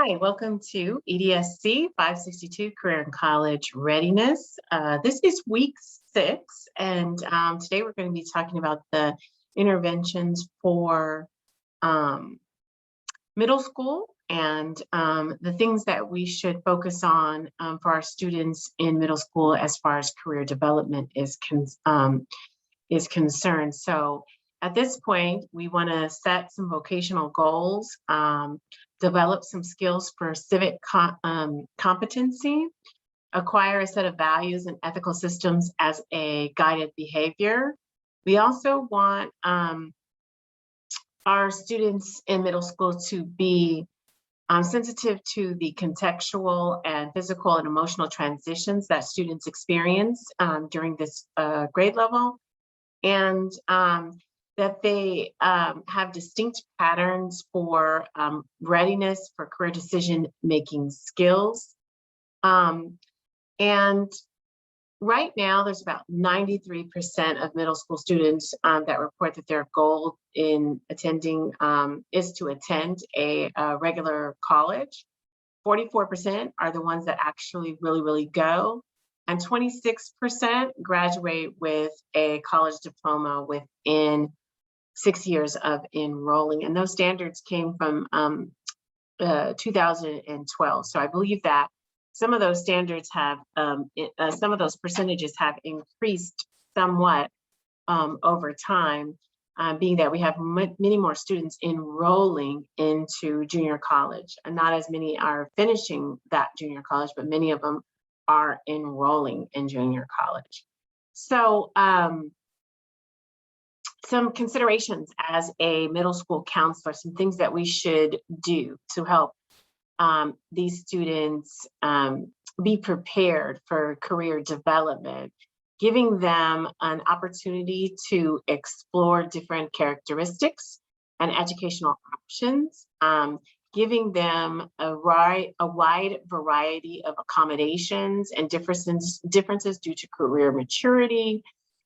Hi, welcome to EDSC 562 Career and College Readiness. This is week 6, and today we're going to be talking about the interventions for middle school and the things that we should focus on for our students in middle school as far as career development is concerned. So at this point, we want to set some vocational goals, develop some skills for civic competency, acquire a set of values and ethical systems as a guided behavior. We also want our students in middle school to be sensitive to the contextual and physical and emotional transitions that students experience during this grade level, and that they have distinct patterns for readiness for career decision-making skills. And right now, there's about 93% of middle school students that report that their goal in attending is to attend a regular college. 44% are the ones that actually really go. And 26% graduate with a college diploma within 6 years of enrolling. And those standards came from 2012. So I believe that some of those standards have, some of those percentages have increased somewhat over time, being that we have many more students enrolling into junior college. And not as many are finishing that junior college, but many of them are enrolling in junior college. So some considerations as a middle school counselor, some things that we should do to help these students be prepared for career development, giving them an opportunity to explore different characteristics and educational options, giving them a wide variety of accommodations and differences due to career maturity,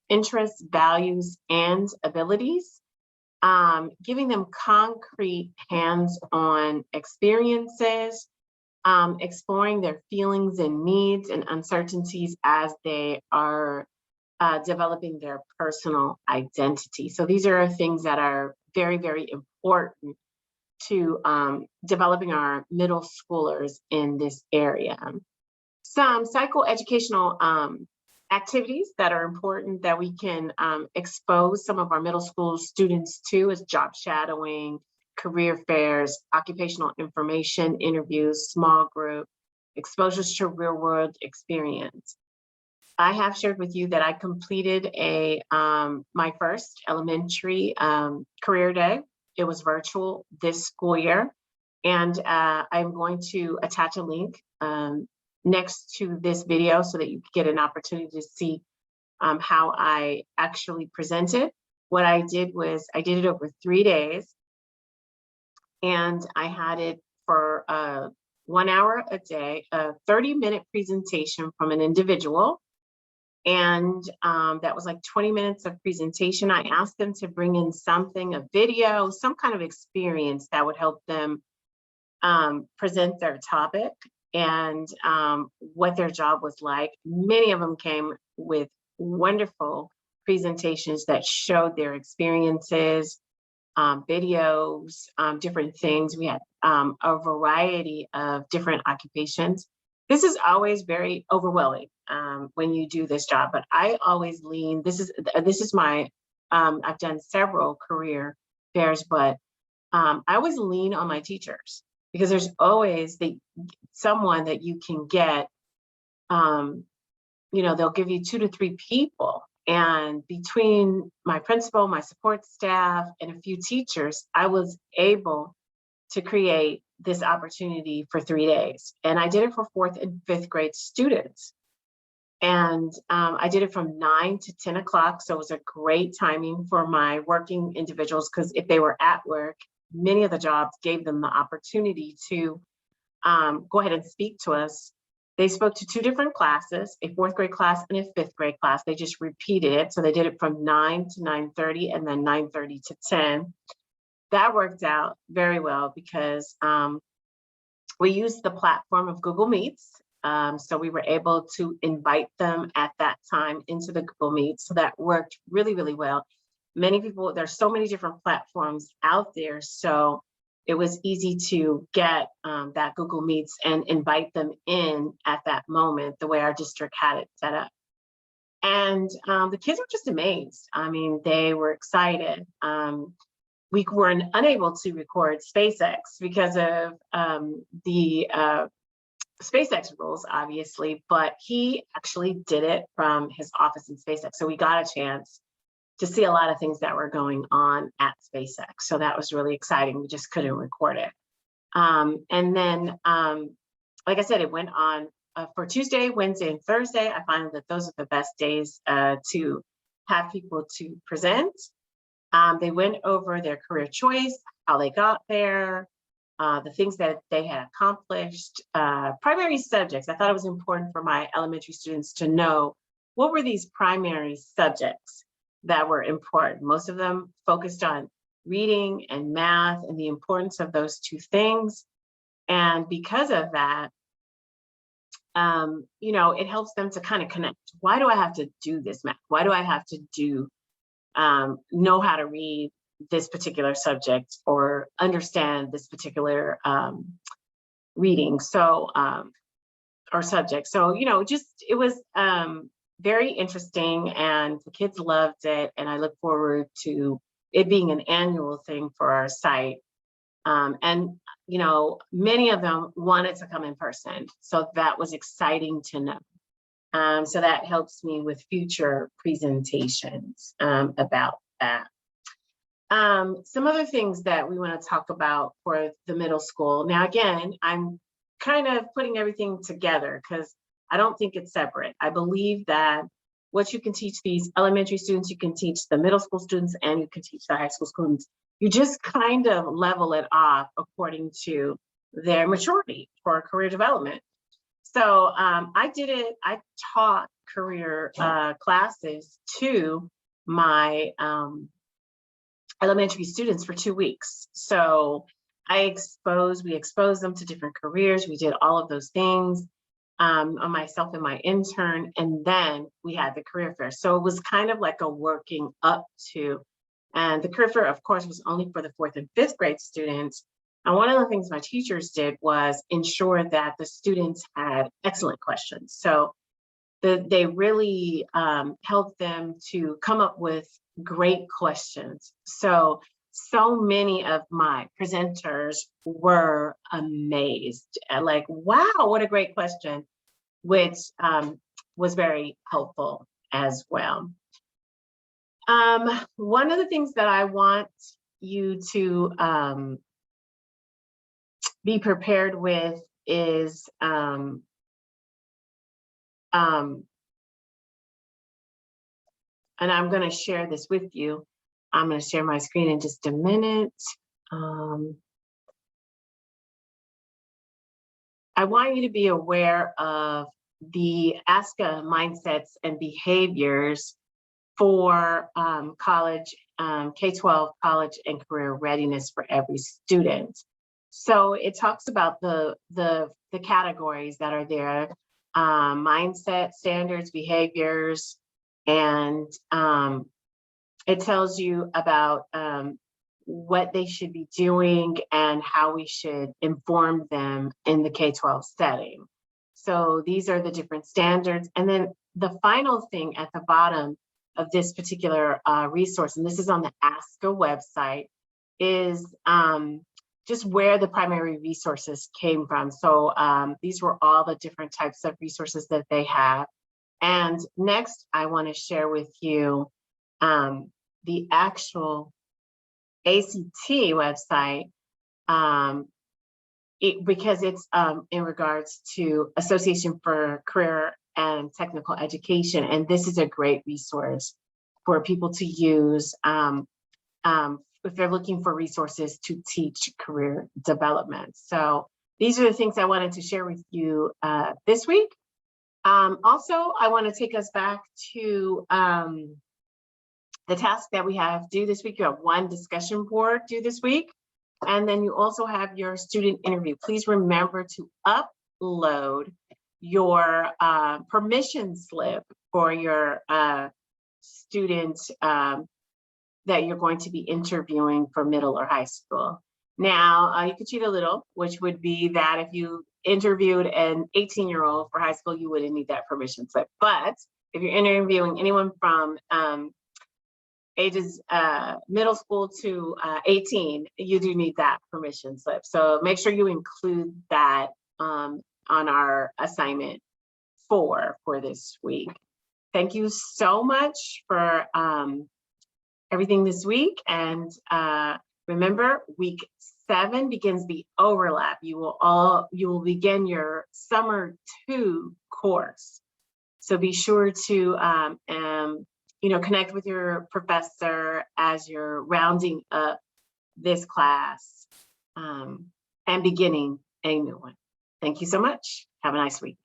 interests, values, and abilities, giving them concrete hands-on experiences, exploring their feelings and needs and uncertainties as they are developing their personal identity. So these are things that are very important to developing our middle schoolers in this area. Some psychoeducational activities that are important that we can expose some of our middle school students to is job shadowing, career fairs, occupational information interviews, small group, exposures to real world experience. I have shared with you that I completed my first elementary career day. It was virtual this school year, and I'm going to attach a link next to this video so that you get an opportunity to see how I actually presented. What I did was I did it over 3 days, and I had it for 1 hour a day, a 30-minute presentation from an individual. And that was like 20 minutes of presentation. I asked them to bring in something, a video, some kind of experience that would help them present their topic and what their job was like. Many of them came with wonderful presentations that showed their experiences, videos, different things. We had a variety of different occupations. This is always very overwhelming when you do this job, but I always lean, this is my, I've done several career fairs, but I always lean on my teachers because there's always someone that you can get, they'll give you 2 to 3 people. And between my principal, my support staff, and a few teachers, I was able to create this opportunity for 3 days. And I did it for 4th and 5th grade students. And I did it from 9 to 10 o'clock. So it was a great timing for my working individuals, because if they were at work, many of the jobs gave them the opportunity to go ahead and speak to us. They spoke to 2 different classes, a 4th grade class and a 5th grade class. They just repeated it. So they did it from 9 to 9:30 and then 9:30 to 10. That worked out very well because we used the platform of Google Meets. So we were able to invite them at that time into the Google Meet. So that worked really, really well. Many people, there's so many different platforms out there. So it was easy to get that Google Meets and invite them in at that moment, the way our district had it set up. And the kids were just amazed. I mean, they were excited. We were unable to record SpaceX because of the SpaceX rules, obviously, but he actually did it from his office in SpaceX. So we got a chance to see a lot of things that were going on at SpaceX. So that was really exciting. We just couldn't record it. And then, like I said, it went on for Tuesday, Wednesday, and Thursday. I find that those are the best days to have people to present. They went over their career choice, how they got there, the things that they had accomplished, primary subjects. I thought it was important for my elementary students to know what were these primary subjects that were important. Most of them focused on reading and math and the importance of those two things. And because of that, you know, it helps them to kind of connect. Why do I have to do this math? Why do I have to do know how to read this particular subject or understand this particular reading or subject? So, you know, just it was very interesting, and the kids loved it, and I look forward to it being an annual thing for our site. And you know, many of them wanted to come in person, so that was exciting to know. So that helps me with future presentations about that. Some other things that we want to talk about for the middle school. Now, again, I'm kind of putting everything together because I don't think it's separate. I believe that what you can teach these elementary students, you can teach the middle school students, and you can teach the high school students. You just kind of level it off according to their maturity for career development. So I taught career classes to my elementary students for 2 weeks. So we exposed them to different careers. We did all of those things on myself and my intern, and then we had the career fair. So it was kind of like a working up to, and the career fair, of course, was only for the 4th and 5th grade students. And one of the things my teachers did was ensure that the students had excellent questions. So they really helped them to come up with great questions. So many of my presenters were amazed at, like, wow, what a great question, which was very helpful as well. One of the things that I want you to be prepared with is and I'm going to share this with you. I'm going to share my screen in just a minute. I want you to be aware of the ASCA mindsets and behaviors for college, K-12 college and career readiness for every student. So it talks about the categories that are there, mindset, standards, behaviors, and it tells you about what they should be doing and how we should inform them in the K-12 setting. So these are the different standards. And then the final thing at the bottom of this particular resource, and this is on the ASCA website, is just where the primary resources came from. So these were all the different types of resources that they have. And next, I want to share with you the actual ACT website, because it's in regards to Association for Career and Technical Education. And this is a great resource for people to use if they're looking for resources to teach career development. So these are the things I wanted to share with you this week. Also, I want to take us back to the task that we have due this week. You have one discussion board due this week. And then you also have your student interview. Please remember to upload your permission slip for your student that you're going to be interviewing for middle or high school. Now, you could cheat a little, which would be that if you interviewed an 18-year-old for high school, you wouldn't need that permission slip. But if you're interviewing anyone from ages middle school to 18, you do need that permission slip. So make sure you include that on our assignment 4 for this week. Thank you so much for everything this week. And remember, week 7 begins the overlap. You will begin your summer 2 course. So be sure to connect with your professor as you're rounding up this class and beginning a new one. Thank you so much. Have a nice week.